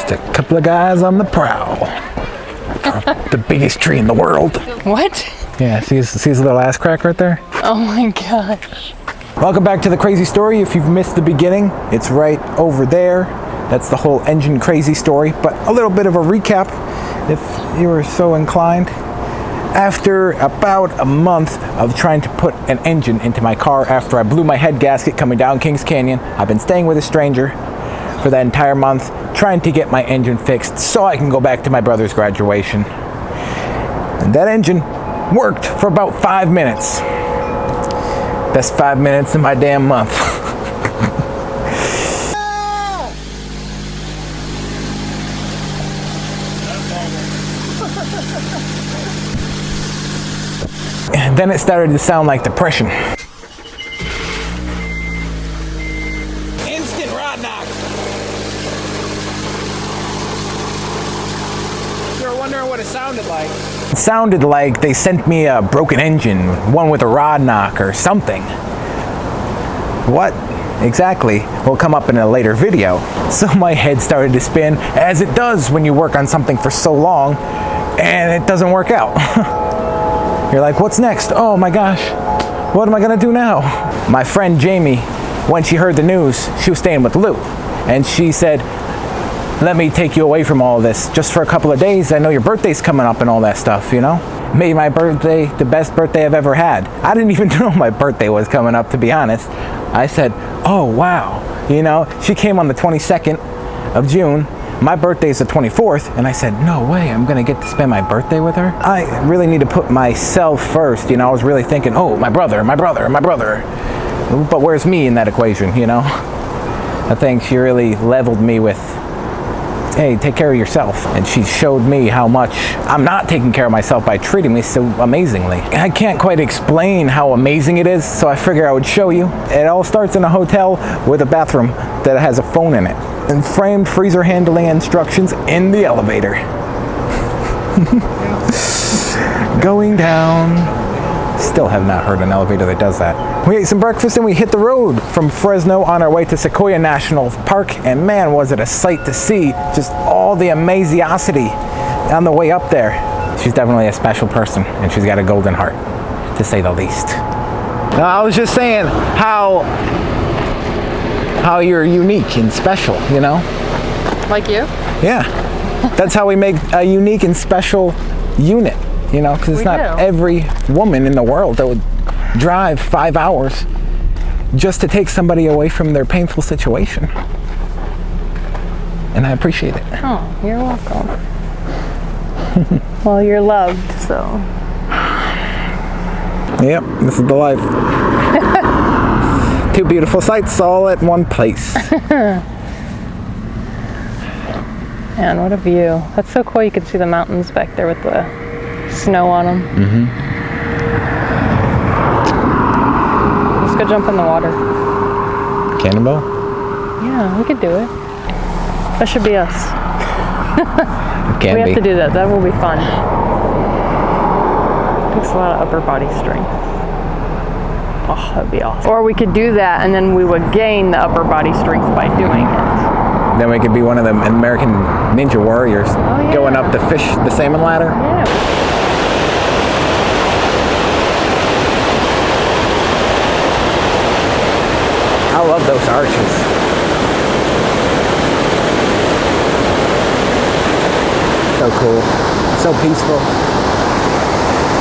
Just a couple of guys on the prowl. The biggest tree in the world. What? Yeah, see his little ass crack right there? Oh my gosh. Welcome back to the crazy story. If you've missed the beginning, it's right over there. That's the whole engine crazy story, but a little bit of a recap if you were so inclined. After about a month of trying to put an engine into my car after I blew my head gasket coming down Kings Canyon, I've been staying with a stranger for that entire month, trying to get my engine fixed so I can go back to my brother's graduation. And that engine worked for about 5 minutes. Best 5 minutes of my damn month. And then it started to sound like depression. Instant rod knock. You were wondering what it sounded like? It sounded like they sent me a broken engine, one with a rod knock or something. What exactly will come up in a later video. So my head started to spin, as it does when you work on something for so long and it doesn't work out. You're like, what's next? Oh my gosh, what am I gonna do now? My friend Jayme, when she heard the news, she was staying with Lou, and she said, let me take you away from all of this just for a couple of days. I know your birthday's coming up and all that stuff, you know? Made my birthday the best birthday I've ever had. I didn't even know my birthday was coming up, to be honest. I said, oh wow, you know? She came on the 22nd of June. My birthday is the 24th, and I said, no way, I'm gonna get to spend my birthday with her? I really need to put myself first, you know? I was really thinking, oh, my brother. But where's me in that equation, you know? I think she really leveled me with, hey, take care of yourself. And she showed me how much I'm not taking care of myself by treating me so amazingly. I can't quite explain how amazing it is, so I figure I would show you. It all starts in a hotel with a bathroom that has a phone in it, and framed freezer handling instructions in the elevator. Going down. Still have not heard an elevator that does that. We ate some breakfast and we hit the road from Fresno on our way to Sequoia National Park, and man, was it a sight to see. Just all the amaziosity on the way up there. She's definitely a special person, and she's got a golden heart, to say the least. Now, I was just saying how you're unique and special, you know? Like you? Yeah. That's how we make a unique and special unit, you know? Because it's not every woman in the world that would drive 5 hours just to take somebody away from their painful situation. And I appreciate it. Oh, you're welcome. Well, you're loved, so. Yep, this is the life. Two beautiful sights all at one place. Man, what a view. That's so cool. You can see the mountains back there with the snow on them. Mm-hmm. Let's go jump in the water. Cannonball? Yeah, we could do it. That should be us. We have to do that. That will be fun. It takes a lot of upper body strength. Oh, that'd be awesome. Or we could do that and then we would gain the upper body strength by doing it. Then we could be one of the American Ninja Warriors, going up the salmon ladder. Yeah. I love those arches. So cool, so peaceful.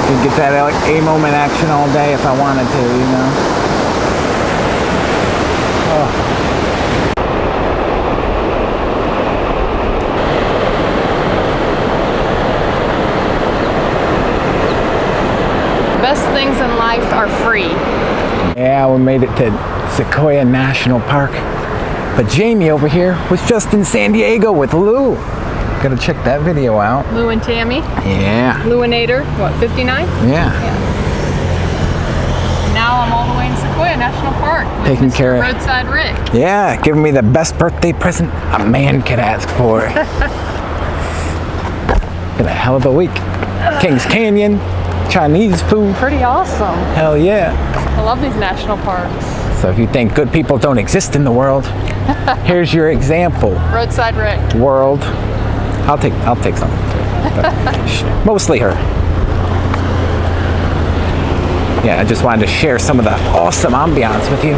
You can get that like A-moment action all day if I wanted to, you know? Oh. Best things in life are free. Yeah, we made it to Sequoia National Park. But Jayme over here was just in San Diego with Lou. Gotta check that video out. Lou and Tammy. Yeah. Lou-inator, what, 59? Yeah. Now I'm all the way in Sequoia National Park. Taking care of Roadside Rick. Yeah, giving me the best birthday present a man could ask for. Been a hell of a week. Kings Canyon, Chinese food. Pretty awesome. Hell yeah. I love these national parks. So if you think good people don't exist in the world, Here's your example. Roadside wreck. World. I'll take something too. But mostly her. Yeah, I just wanted to share some of the awesome ambiance with you.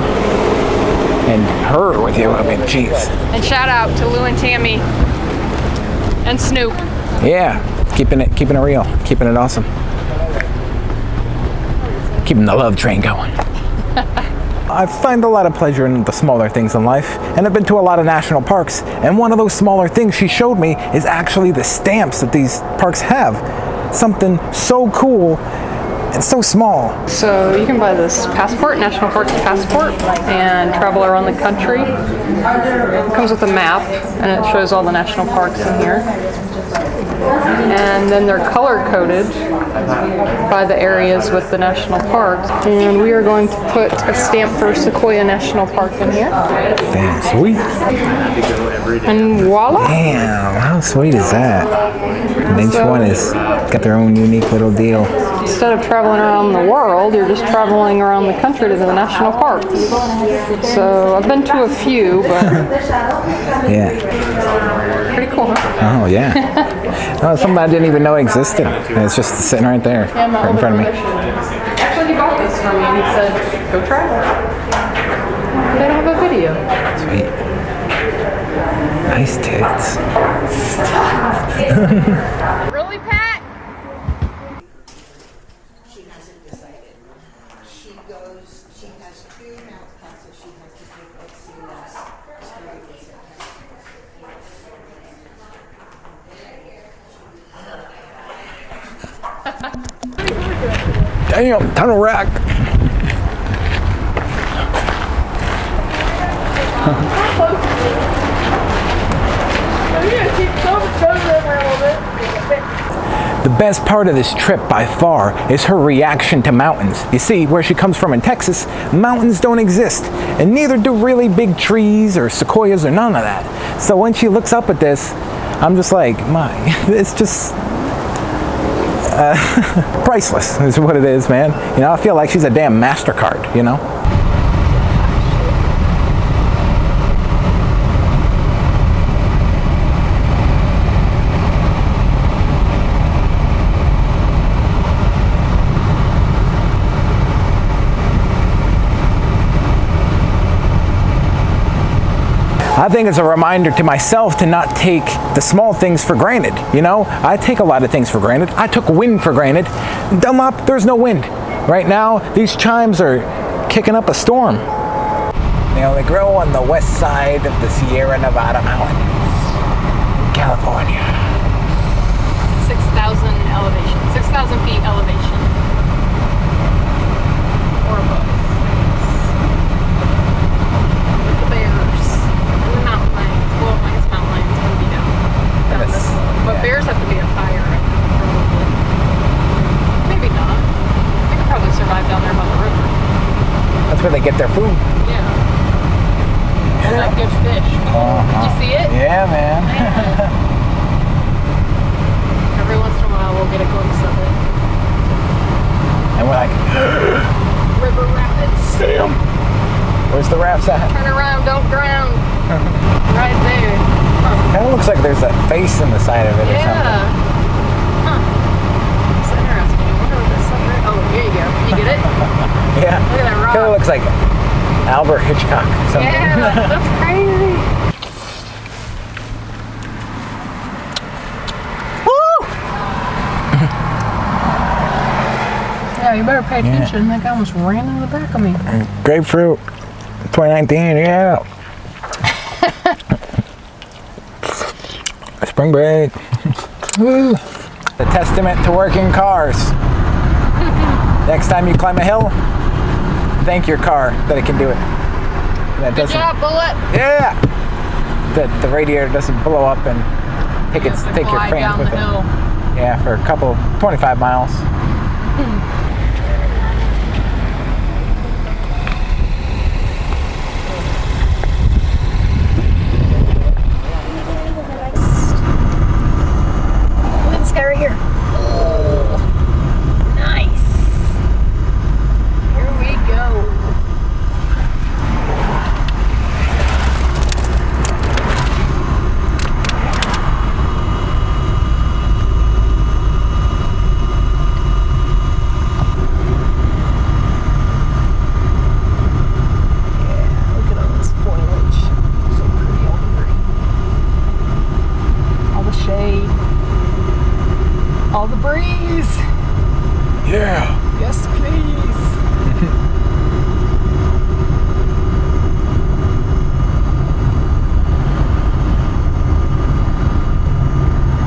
And her with you. I mean, jeez. And shout out to Lou and Tammy and Snoop. Yeah, keeping it real, keeping it awesome. Keeping the love train going. I find a lot of pleasure in the smaller things in life, and I've been to a lot of national parks, and one of those smaller things she showed me is actually the stamps that these parks have. Something so cool and so small. So you can buy this passport, National Parks passport, and travel around the country. It comes with a map, and it shows all the national parks in here. And then they're color-coded by the areas with the national parks. And we are going to put a stamp for Sequoia National Park in here. Damn, sweet. And voila! Damn, how sweet is that? And each one has got their own unique little deal. Instead of traveling around the world, you're just traveling around the country to the national parks. So I've been to a few, but yeah. pretty cool, huh? Oh, yeah. No, something I didn't even know existed. And it's just sitting right there, right in front of me. Actually, he bought this for me and he said, go try it. They don't have a video. Sweet. Nice tits. Really, Pat? She hasn't decided. She has 2 mouth passes she has to take at chinesse. Damn, ton of rack. The best part of this trip by far is her reaction to mountains. You see, where she comes from in Texas, mountains don't exist, and neither do really big trees or sequoias or none of that. So when she looks up at this, I'm just like, my, it's just priceless is what it is, man. You know, I feel like she's a damn MasterCard, you know? I think it's a reminder to myself to not take the small things for granted. You know, I take a lot of things for granted. I took wind for granted. Dunlop, there's no wind. Right now, these chimes are kicking up a storm. You know, they grow on the west side of the Sierra Nevada mountains, California. 6,000 elevation, 6,000 feet elevation. Or above. The bears. And the mountain lions. Well, I guess mountain lions would be down this. But bears have to be up higher, probably. Maybe not. They could probably survive down there by the river. That's where they get their food. Yeah. And like good fish. Did you see it? Yeah, man. Every once in a while we'll get a glimpse of it. And we're like, River rapids. damn. Where's the rafts at? Turn around, don't drown. Right there. Kind of looks like there's a face in the side of it or something. Yeah. Huh. It's interesting. I wonder what this stuff is. Oh, here you go. You get it? Yeah. Look at that rock. Kind of looks like Albert Hitchcock or something. Yeah, that's crazy. Yeah, you better pay attention. That guy almost ran in the back of me. Grapefruit 2019, yeah. Spring break. Woo. The testament to working cars. Next time you climb a hill, thank your car that it can do it. That Good job, Bullet. Yeah. That the radiator doesn't blow up and take your Glide fans down with the it. hill. Yeah, for a couple, 25 miles. This guy right here. Oh, nice. Here we go. All the breeze. Yeah. Yes, please.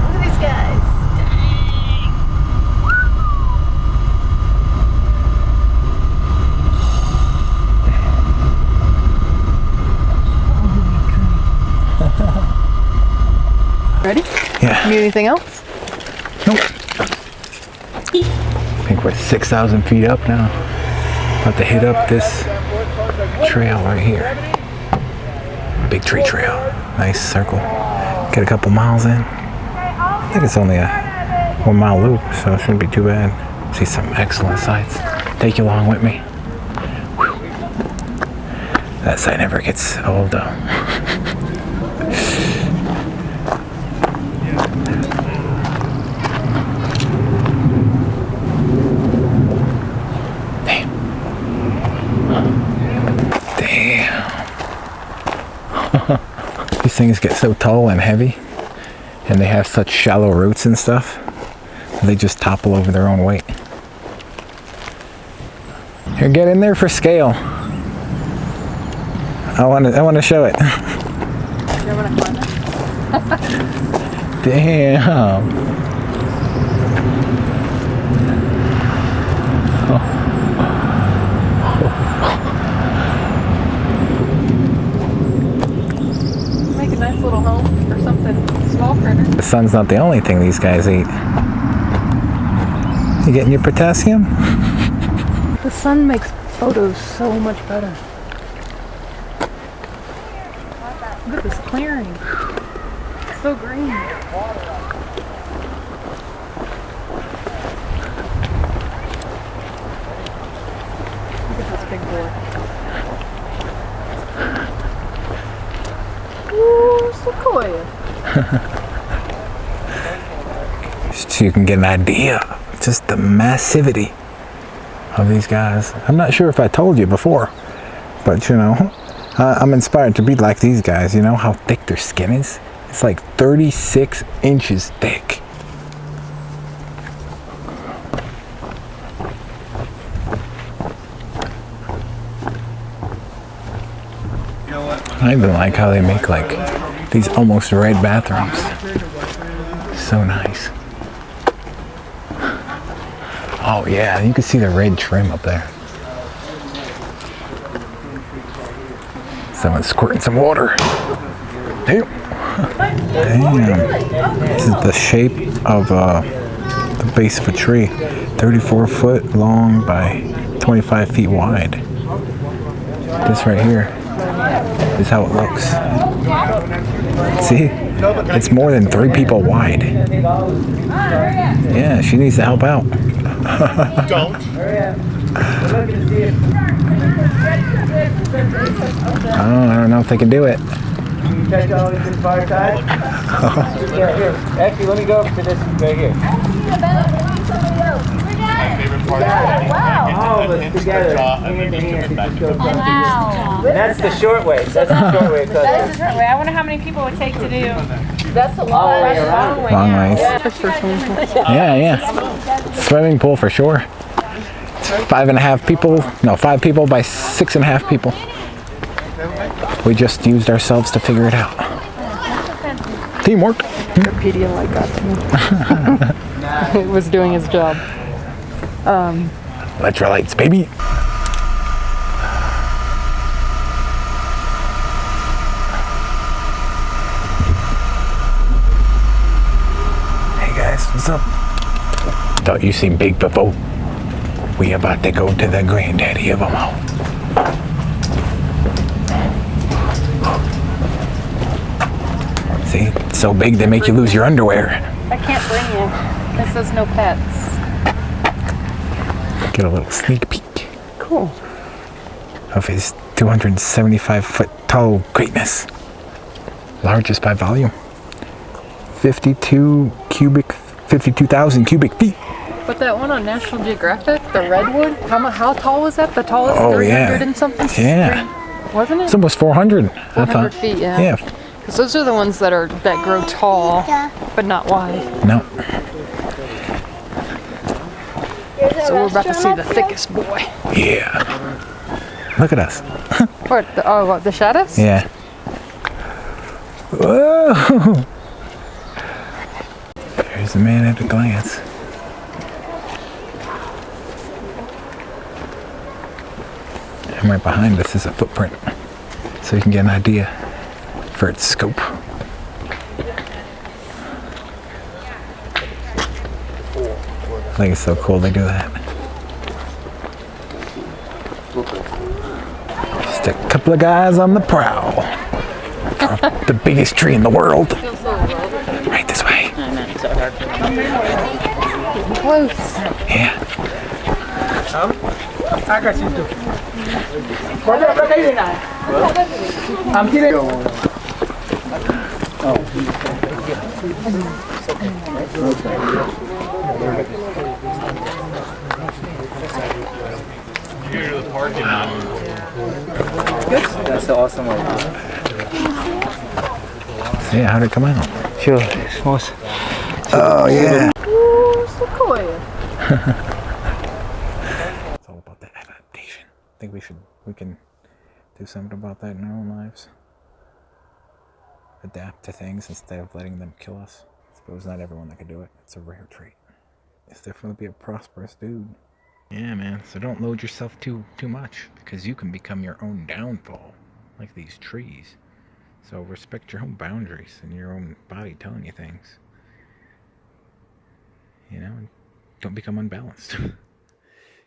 Look at these guys. Dang. Ready? Yeah. Need anything else? Nope. I think we're 6,000 feet up now. About to hit up this trail right here. Big tree trail. Nice circle. Get a couple miles in. I think it's only a 1 mile loop, so it shouldn't be too bad. See some excellent sights. Take you along with me. Whew. That sight never gets old though. These things get so tall and heavy, and they have such shallow roots and stuff, they just topple over their own weight. Here, get in there for scale. I want to show it. You want to climb it? Damn. Make a nice little home for something small critter. The sun's not the only thing these guys eat. You getting your potassium? The sun makes photos so much better. Look at this clearing. It's so green. Look at this big boy. Ooh, sequoia. So you can get an idea, just the massivity of these guys. I'm not sure if I told you before, but you know, I'm inspired to be like these guys. You know how thick their skin is? It's like 36 inches thick. I even like how they make like these almost red bathrooms. So nice. Oh yeah, you can see the red trim up there. Someone's squirting some water. Damn. Damn. This is the shape of the base of a tree. 34 foot long by 25 feet wide. This right here is how it looks. See? It's more than 3 people wide. Yeah, she needs to help out. Don't. I don't know if they can do it. Catch all these in far side. Here. Actually, let me go to this right here. My favorite part All of us together. Hand in hand. Wow. That's the short way. That's the short way. That is a short way. I wonder how many people it would take to do. That's a All lot. the way around. Long ways. Yeah, yeah. Swimming pool for sure. It's 5.5 people. No, 5 people by 6.5 people. We just used ourselves to figure it out. Teamwork. Pedialyte got to me. It was doing his job. Electrolytes, baby. Hey guys, what's up? Thought you seemed big before. We about to go to the granddaddy of them all. See, it's so big they make you lose your underwear. I can't bring you. It says no pets. Get a little sneak peek Cool. of his 275 foot tall greatness. Largest by volume. 52,000 cubic feet. But that one on National Geographic, the redwood, how tall was that? The tallest, Oh, 300 yeah. and something? Yeah. Wasn't it? It's almost 400. I 400 thought. feet, yeah. Yeah. Because those are the ones that grow tall, but not wide. No. So we're about to see the thickest boy. Yeah. Look at us. What? What, the shadows? Yeah. Whoa! There's the man at a glance. And right behind us is a footprint, so you can get an idea for its scope. I think it's so cool they do that. Just a couple of guys on the prowl. The biggest tree in the world. Right this way. Close. Yeah. I got you too. I'm kidding. Here to the parking lot. That's the awesome one. Yeah, how'd it come out? Sure, it's awesome. Oh, yeah. Ooh, sequoia. It's all about the adaptation. I think we can do something about that in our own lives. Adapt to things instead of letting them kill us. I suppose not everyone that can do it. It's a rare trait. It's definitely be a prosperous dude. Yeah, man. So don't load yourself too much, because you can become your own downfall, like these trees. So respect your own boundaries and your own body telling you things. You know, and don't become unbalanced,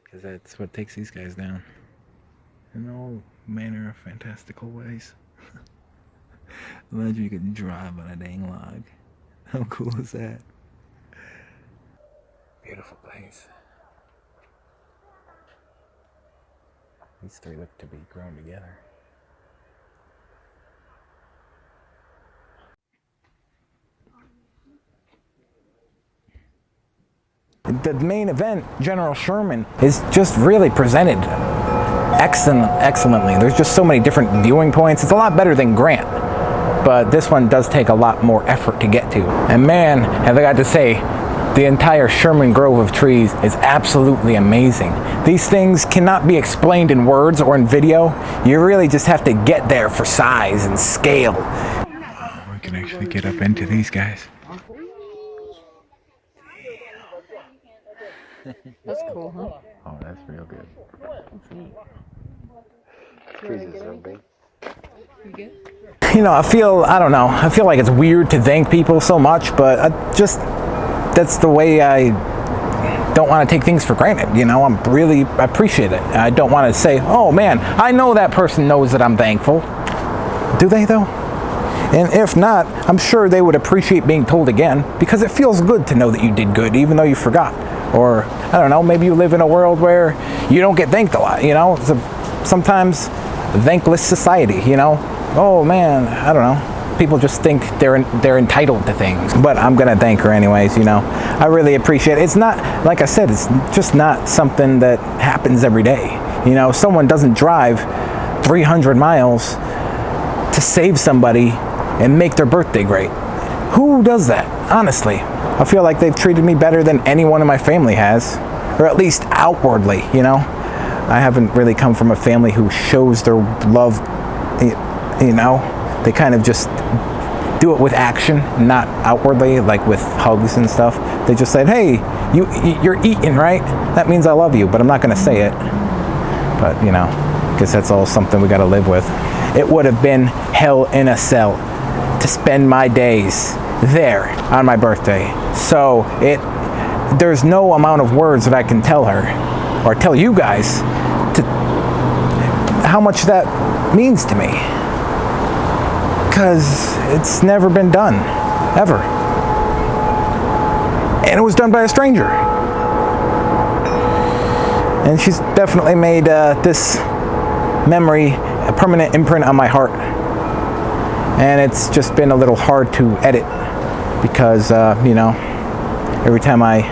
because that's what takes these guys down in all manner of fantastical ways. Imagine you could drive on a dang log. How cool is that? Beautiful place. These three look to be grown together. The main event, General Sherman, is just really presented excellently. There's just so many different viewing points. It's a lot better than Grant, but this one does take a lot more effort to get to. And man, have I got to say, the entire Sherman Grove of trees is absolutely amazing. These things cannot be explained in words or in video. You really just have to get there for size and scale. We can actually get up into these guys. That's cool, huh? Oh, that's real good. You good? You know, I feel like it's weird to thank people so much, but that's the way I don't want to take things for granted. You know, I appreciate it. I don't want to say, oh man, I know that person knows that I'm thankful. Do they though? And if not, I'm sure they would appreciate being told again, because it feels good to know that you did good, even though you forgot. Or, I don't know, maybe you live in a world where you don't get thanked a lot, you know? It's sometimes thankless society, you know? Oh man, I don't know. People just think they're entitled to things. But I'm gonna thank her anyways, you know? I really appreciate it. It's not, like I said, it's just not something that happens every day. You know, someone doesn't drive 300 miles to save somebody and make their birthday great. Who does that, honestly? I feel like they've treated me better than anyone in my family has, or at least outwardly, you know? I haven't really come from a family who shows their love, you know? They kind of just do it with action, not outwardly, like with hugs and stuff. They just said, hey, you're eating, right? That means I love you, but I'm not gonna say it. But, you know, I guess that's all something we gotta live with. It would have been hell in a cell to spend my days there on my birthday. So there's no amount of words that I can tell her or tell you guys to how much that means to me, because it's never been done ever, and it was done by a stranger, and she's definitely made this memory a permanent imprint on my heart. And it's just been a little hard to edit, because you know, every time I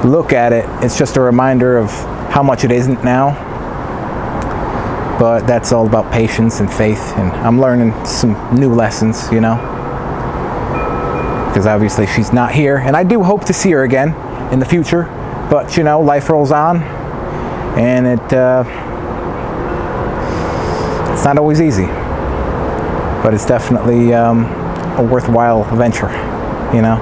look at it, it's just a reminder of how much it isn't now. But that's all about patience and faith, and I'm learning some new lessons, you know, because obviously she's not here, and I do hope to see her again in the future, But you know, life rolls on, and it's not always easy, but it's definitely a worthwhile venture. You know,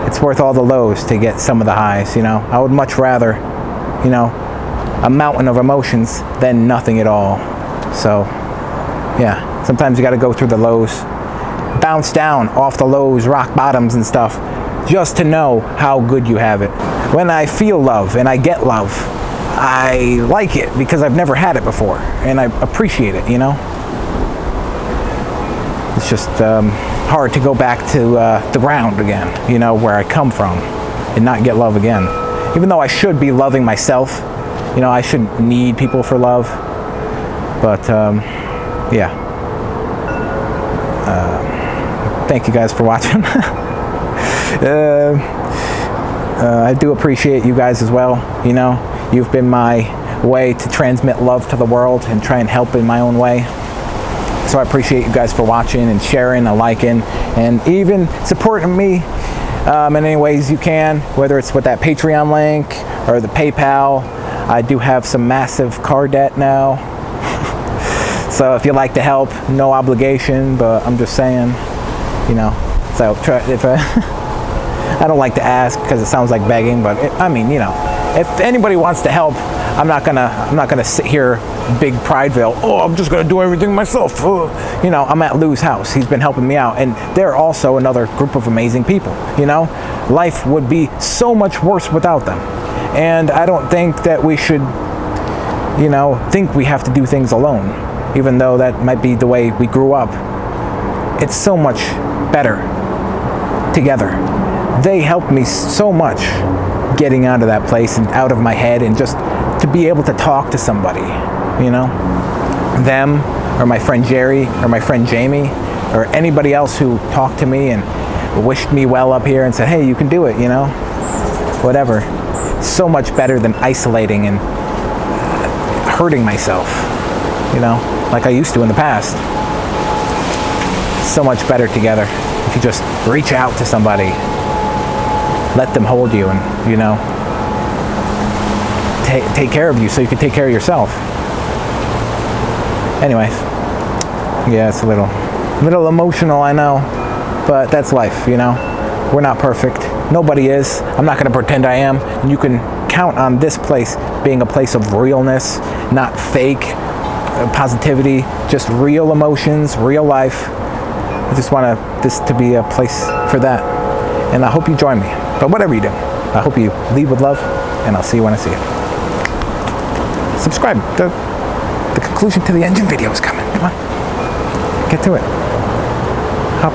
it's worth all the lows to get some of the highs. You know, I would much rather, you know, a mountain of emotions than nothing at all. So yeah, sometimes you got to go through the lows, bounce down off the lows, rock bottoms and stuff, just to know how good you have it. When I feel love and I get love, I like it because I've never had it before, and I appreciate it, you know? It's just hard to go back to the ground again, you know, where I come from, and not get love again. Even though I should be loving myself, you know, I shouldn't need people for love, but yeah. Thank you guys for watching. I do appreciate you guys as well. You know, you've been my way to transmit love to the world and try and help in my own way. So I appreciate you guys for watching and sharing and liking and even supporting me in any ways you can, whether it's with that Patreon link or the PayPal. I do have some massive car debt now. So if you'd like to help, no obligation, but I'm just saying, you know, so if I don't like to ask because it sounds like begging, but I mean, you know, if anybody wants to help, I'm not gonna sit here big prideville. Oh, I'm just gonna do everything myself. You know, I'm at Lou's house. He's been helping me out, and they're also another group of amazing people. You know, life would be so much worse without them, and I don't think that we should, you know, think we have to do things alone, even though that might be the way we grew up. It's so much better together. They helped me so much getting out of that place and out of my head, and just to be able to talk to somebody, you know, them or my friend Jerry or my friend Jayme or anybody else who talked to me and wished me well up here and said, hey, you can do it, you know, whatever. So much better than isolating and hurting myself, you know, like I used to in the past. So much better together if you just reach out to somebody, let them hold you, and, you know, take care of you so you can take care of yourself. Anyways, yeah, it's a little emotional, I know, but that's life, you know. We're not perfect. Nobody is. I'm not going to pretend I am. And you can count on this place being a place of realness, not fake positivity, just real emotions, real life. I just want this to be a place for that, and I hope you join me. But whatever you do, I hope you lead with love, and I'll see you when I see you. Subscribe. The conclusion to the engine video is coming. Come on, get to it. Hop.